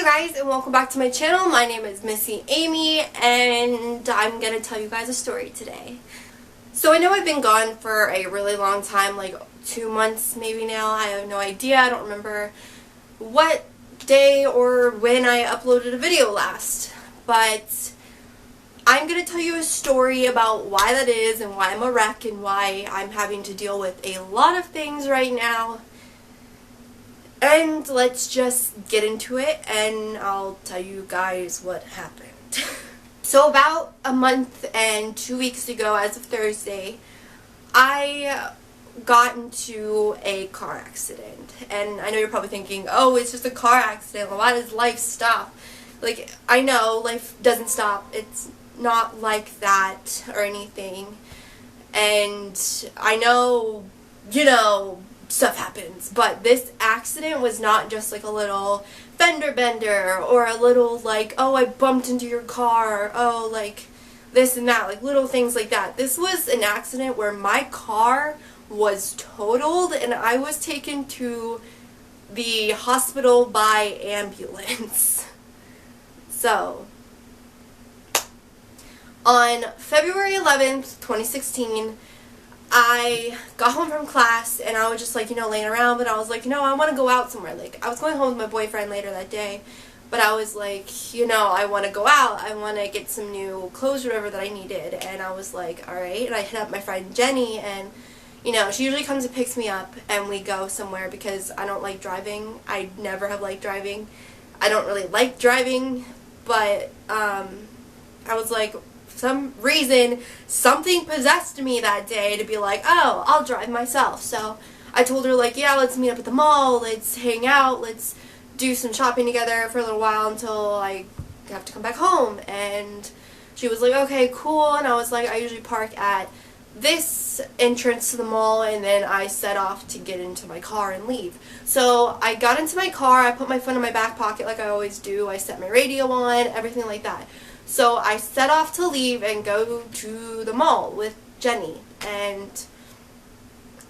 Hi guys, and welcome back to my channel. My name is Missy Aimee, and I'm gonna tell you guys a story today. So I know I've been gone for a really long time, like 2 months maybe now. I have no idea. I don't remember what day or when I uploaded a video last, but I'm gonna tell you a story about why that is and why I'm a wreck and why I'm having to deal with a lot of things right now. And let's just get into it, and I'll tell you guys what happened. So about a month and 2 weeks ago, as of Thursday, I got into a car accident. And I know you're probably thinking, oh, it's just a car accident. Well, why does life stop? Like, I know life doesn't stop. It's not like that or anything. And I know, stuff happens, but this accident was not just like a little fender bender or a little like, oh, I bumped into your car, or, oh, like this and that, like little things like that. This was an accident where my car was totaled and I was taken to the hospital by ambulance. So on February 11th, 2016, I got home from class and I was just like, laying around, but I was like, I want to go out somewhere. Like, I was going home with my boyfriend later that day, but I was like, I want to go out. I want to get some new clothes or whatever that I needed. And I was like, alright. And I hit up my friend Jenny, and, she usually comes and picks me up and we go somewhere because I don't like driving. I never have liked driving. I don't really like driving, but, I was like, some reason, something possessed me that day to be like, oh, I'll drive myself. So I told her, like, yeah, let's meet up at the mall, let's hang out, let's do some shopping together for a little while until I have to come back home. And she was like, okay, cool. And I was like, I usually park at this entrance to the mall, and then I set off to get into my car and leave. So I got into my car, I put my phone in my back pocket like I always do, I set my radio on, everything like that. So I set off to leave and go to the mall with Jenny, and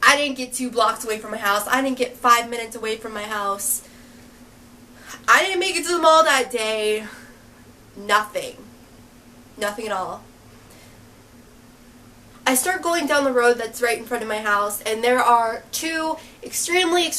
I didn't get 2 blocks away from my house. I didn't get 5 minutes away from my house. I didn't make it to the mall that day. Nothing. Nothing at all. I start going down the road that's right in front of my house, and there are 2 extremely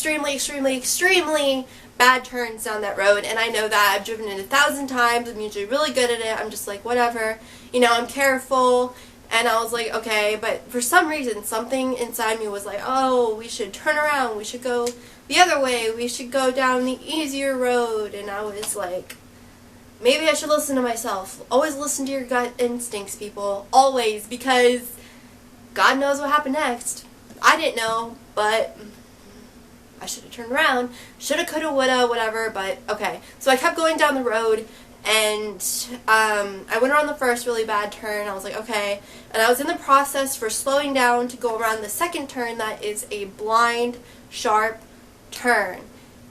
bad turns down that road, and I know that. I've driven it 1,000 times. I'm usually really good at it. I'm just like, whatever. I'm careful. And I was like, okay, but for some reason, something inside me was like, oh, we should turn around. We should go the other way. We should go down the easier road. And I was like, maybe I should listen to myself. Always listen to your gut instincts, people. Always, because God knows what happened next. I didn't know, but I should have turned around. Shoulda, coulda, woulda, whatever, but okay. So I kept going down the road, and I went around the first really bad turn. I was like, okay. And I was in the process for slowing down to go around the second turn that is a blind, sharp turn.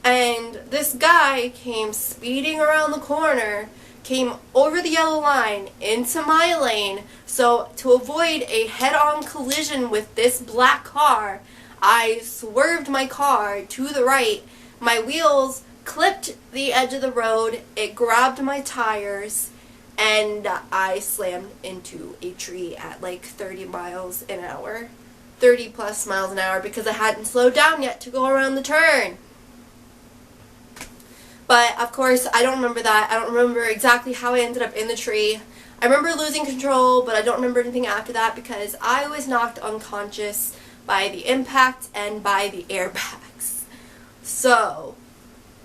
And this guy came speeding around the corner, came over the yellow line into my lane. So to avoid a head-on collision with this black car, I swerved my car to the right. My wheels clipped the edge of the road. It grabbed my tires, and I slammed into a tree at like 30 miles an hour. 30 plus miles an hour, because I hadn't slowed down yet to go around the turn. But of course, I don't remember that. I don't remember exactly how I ended up in the tree. I remember losing control, but I don't remember anything after that because I was knocked unconscious by the impact and by the airbags. So,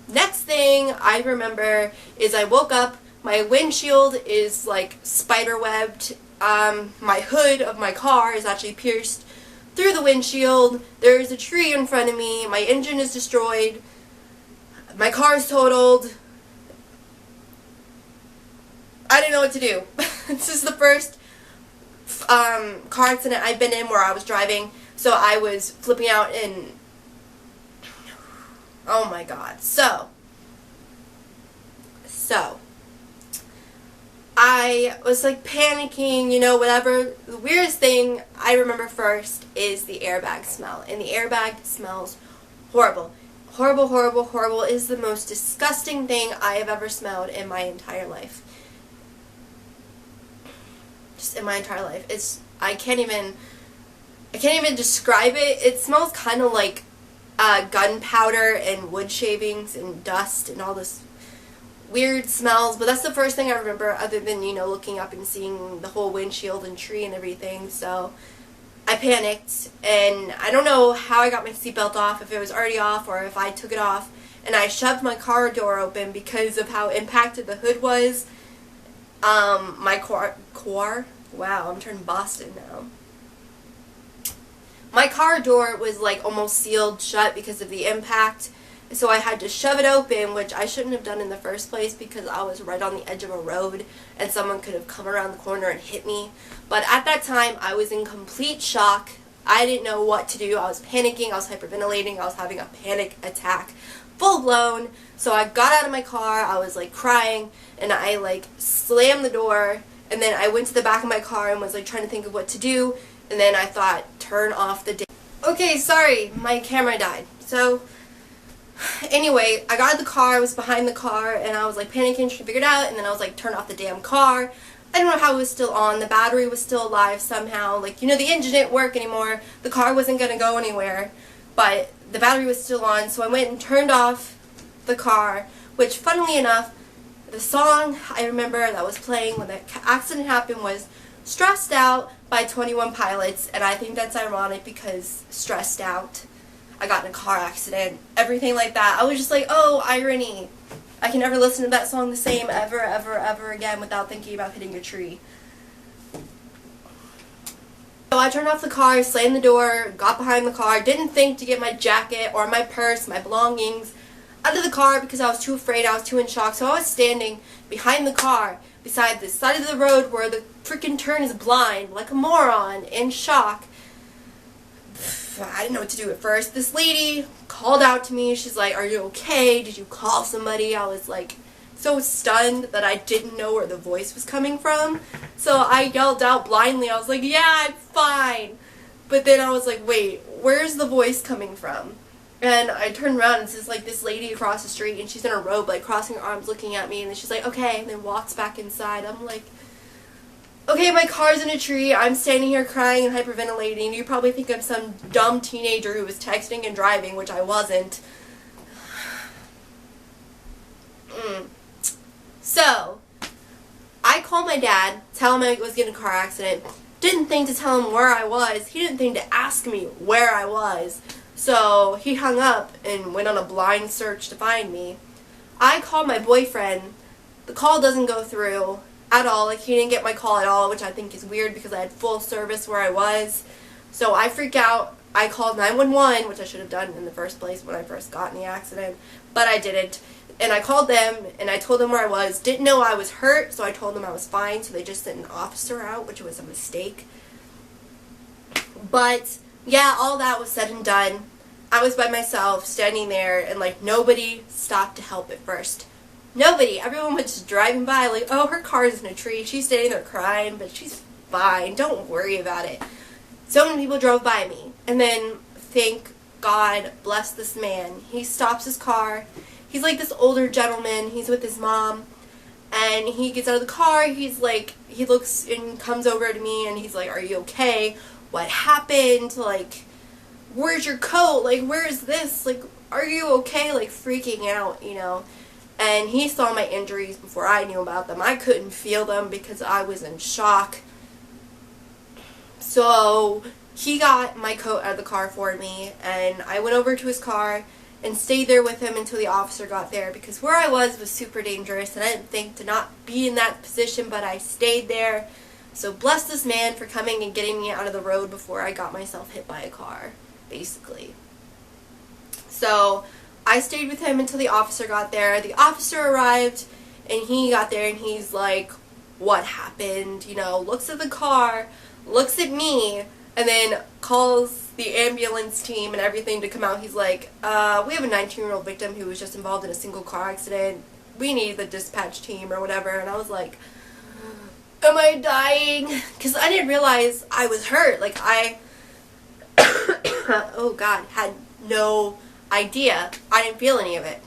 next thing I remember is I woke up, my windshield is like spider webbed, my hood of my car is actually pierced through the windshield, there's a tree in front of me, my engine is destroyed, my car is totaled. I didn't know what to do. This is the first car accident I've been in where I was driving. So I was flipping out, and oh my god. So I was like panicking, whatever. The weirdest thing I remember first is the airbag smell. And the airbag smells horrible. Horrible, horrible, horrible. It is the most disgusting thing I have ever smelled in my entire life. Just in my entire life. I can't even describe it. It smells kind of like gunpowder and wood shavings and dust and all this weird smells, but that's the first thing I remember, other than, you know, looking up and seeing the whole windshield and tree and everything. So I panicked, and I don't know how I got my seatbelt off, if it was already off or if I took it off, and I shoved my car door open because of how impacted the hood was. My car, wow, I'm turning Boston now. My car door was like almost sealed shut because of the impact, so I had to shove it open, which I shouldn't have done in the first place because I was right on the edge of a road and someone could have come around the corner and hit me. But at that time, I was in complete shock. I didn't know what to do. I was panicking, I was hyperventilating, I was having a panic attack, full blown. So I got out of my car, I was like crying, and I like slammed the door, and then I went to the back of my car and was like trying to think of what to do. And then I thought, turn off the okay, sorry, my camera died. So, anyway, I got out of the car, I was behind the car, and I was like panicking, trying to figure it out, and then I was like, turn off the damn car. I don't know how it was still on. The battery was still alive somehow. Like, you know, the engine didn't work anymore. The car wasn't going to go anywhere, but the battery was still on. So I went and turned off the car, which, funnily enough, the song I remember that was playing when the accident happened was Stressed Out by 21 Pilots, and I think that's ironic because stressed out, I got in a car accident, everything like that. I was just like, oh, irony. I can never listen to that song the same ever, ever, ever again without thinking about hitting a tree. So I turned off the car, slammed the door, got behind the car, didn't think to get my jacket or my purse, my belongings out of the car because I was too afraid, I was too in shock. So I was standing behind the car, beside the side of the road where the freaking turn is blind, like a moron, in shock. I didn't know what to do at first. This lady called out to me. She's like, are you okay? Did you call somebody? I was like so stunned that I didn't know where the voice was coming from. So I yelled out blindly. I was like, yeah, I'm fine. But then I was like, wait, where's the voice coming from? And I turned around and it's like this lady across the street, and she's in a robe, like crossing her arms looking at me, and then she's like, okay, and then walks back inside. I'm like, okay, my car's in a tree, I'm standing here crying and hyperventilating. You probably think I'm some dumb teenager who was texting and driving, which I wasn't. So, I called my dad, tell him I was getting a car accident. Didn't think to tell him where I was. He didn't think to ask me where I was. So he hung up and went on a blind search to find me. I called my boyfriend. The call doesn't go through at all. Like, he didn't get my call at all, which I think is weird because I had full service where I was. So I freak out. I called 911, which I should have done in the first place when I first got in the accident, but I didn't. And I called them and I told them where I was. Didn't know I was hurt, so I told them I was fine, so they just sent an officer out, which was a mistake. But yeah, all that was said and done. I was by myself, standing there, and like nobody stopped to help at first. Nobody. Everyone was just driving by like, oh, her car's in a tree. She's standing there crying, but she's fine. Don't worry about it. So many people drove by me. And then, thank God, bless this man. He stops his car. He's like this older gentleman. He's with his mom. And he gets out of the car. He's like, he looks and comes over to me and he's like, are you okay? What happened? Like, where's your coat? Like, where is this? Like, are you okay? Like, freaking out, you know. And he saw my injuries before I knew about them. I couldn't feel them because I was in shock. So he got my coat out of the car for me, and I went over to his car and stayed there with him until the officer got there, because where I was super dangerous, and I didn't think to not be in that position, but I stayed there. So bless this man for coming and getting me out of the road before I got myself hit by a car, basically. So I stayed with him until the officer got there. The officer arrived, and he got there, and he's like, what happened? You know, looks at the car, looks at me, and then calls the ambulance team and everything to come out. He's like, we have a 19-year-old victim who was just involved in a single car accident. We need the dispatch team or whatever. And I was like, am I dying? Because I didn't realize I was hurt. Like, I, oh God, had no idea. I didn't feel any of it.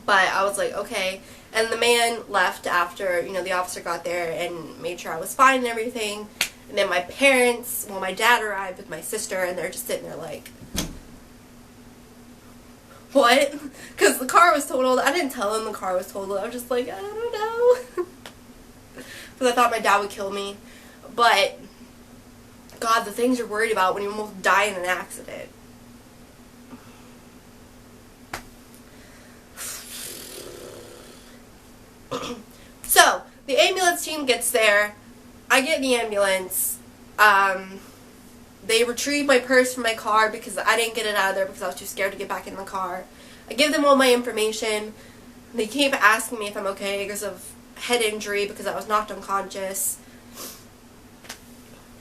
But I was like, okay. And the man left after, the officer got there and made sure I was fine and everything. And then my parents, my dad arrived with my sister, and they're just sitting there like, what? Because the car was totaled. I didn't tell them the car was totaled. I was just like, I don't know. Because I thought my dad would kill me. But, God, the things you're worried about when you almost die in an accident. So, the ambulance team gets there. I get in the ambulance. They retrieve my purse from my car because I didn't get it out of there because I was too scared to get back in the car. I give them all my information. They keep asking me if I'm okay because of head injury, because I was knocked unconscious.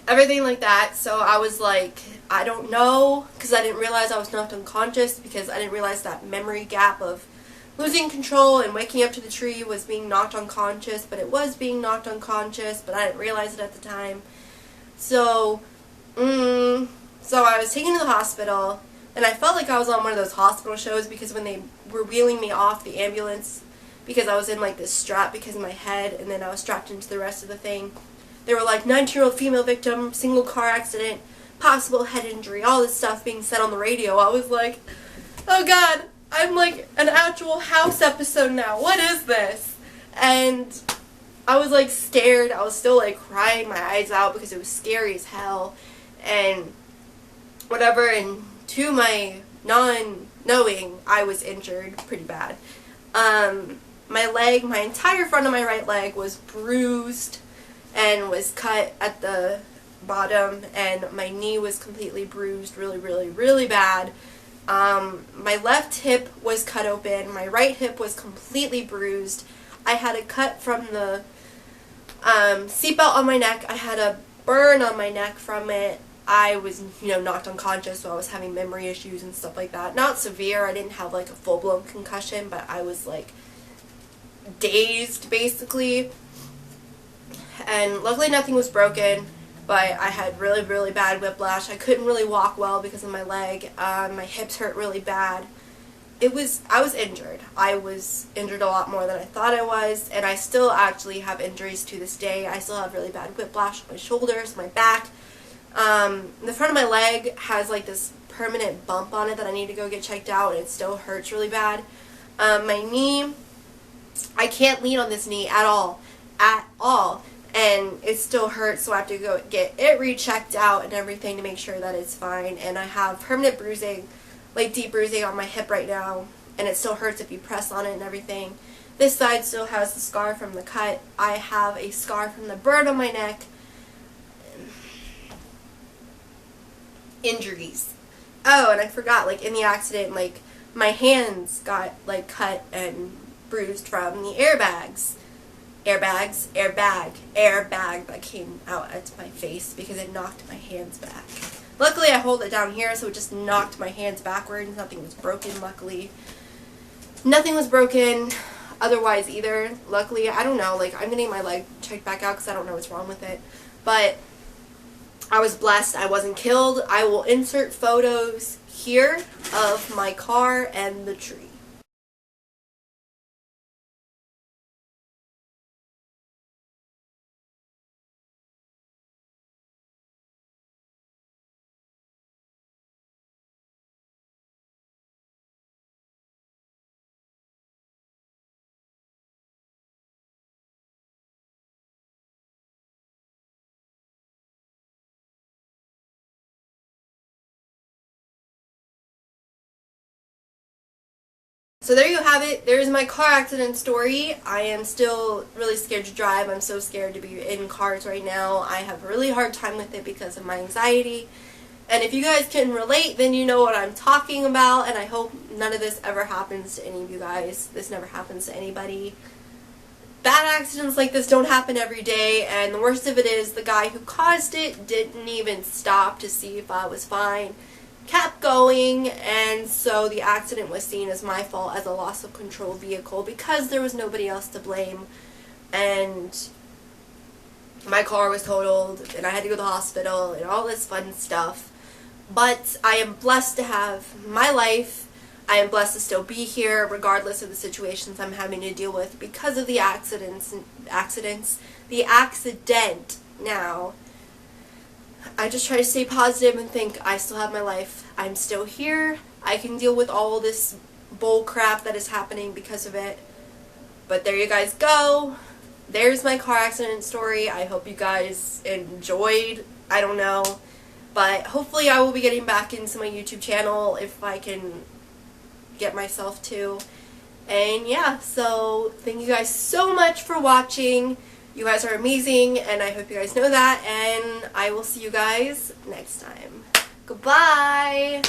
Everything like that. So I was like, I don't know, because I didn't realize I was knocked unconscious, because I didn't realize that memory gap of losing control and waking up to the tree was being knocked unconscious, but it was being knocked unconscious, but I didn't realize it at the time. So I was taken to the hospital, and I felt like I was on one of those hospital shows, because when they were wheeling me off the ambulance, because I was in like this strap because of my head, and then I was strapped into the rest of the thing, they were like, 19-year-old female victim, single car accident, possible head injury, all this stuff being said on the radio. I was like, oh God, I'm like an actual House episode now. What is this? And I was like scared. I was still like crying my eyes out because it was scary as hell. And whatever, and to my non-knowing, I was injured pretty bad. My leg, my entire front of my right leg was bruised and was cut at the bottom, and my knee was completely bruised really, really, really bad. My left hip was cut open. My right hip was completely bruised. I had a cut from the seatbelt on my neck. I had a burn on my neck from it. I was, knocked unconscious, so I was having memory issues and stuff like that. Not severe. I didn't have like a full-blown concussion, but I was like dazed basically. And luckily nothing was broken, but I had really, really bad whiplash. I couldn't really walk well because of my leg. My hips hurt really bad. I was injured. I was injured a lot more than I thought I was, and I still actually have injuries to this day. I still have really bad whiplash on my shoulders, my back. The front of my leg has like this permanent bump on it that I need to go get checked out, and it still hurts really bad. My knee, I can't lean on this knee at all. And it still hurts, so I have to go get it rechecked out and everything to make sure that it's fine. And I have permanent bruising, like deep bruising on my hip right now, and it still hurts if you press on it and everything. This side still has the scar from the cut. I have a scar from the burn on my neck. Injuries. Oh, and I forgot, like in the accident, like my hands got like cut and bruised from the airbag that came out at my face because it knocked my hands back. Luckily I hold it down here, so it just knocked my hands backwards. Nothing was broken, luckily. Nothing was broken otherwise either. Luckily, I don't know, like I'm getting my leg checked back out because I don't know what's wrong with it. But I was blessed. I wasn't killed. I will insert photos here of my car and the tree. So there you have it. There's my car accident story. I am still really scared to drive. I'm so scared to be in cars right now. I have a really hard time with it because of my anxiety. And if you guys can relate, then you know what I'm talking about. And I hope none of this ever happens to any of you guys. This never happens to anybody. Bad accidents like this don't happen every day. And the worst of it is the guy who caused it didn't even stop to see if I was fine. Kept going, and so the accident was seen as my fault as a loss of control vehicle because there was nobody else to blame, and my car was totaled and I had to go to the hospital and all this fun stuff. But I am blessed to have my life. I am blessed to still be here regardless of the situations I'm having to deal with because of the the accident now. I just try to stay positive and think I still have my life. I'm still here. I can deal with all this bull crap that is happening because of it. But there you guys go. There's my car accident story. I hope you guys enjoyed. I don't know. But hopefully I will be getting back into my YouTube channel if I can get myself to. And yeah, so thank you guys so much for watching. You guys are amazing, and I hope you guys know that. And I will see you guys next time. Goodbye!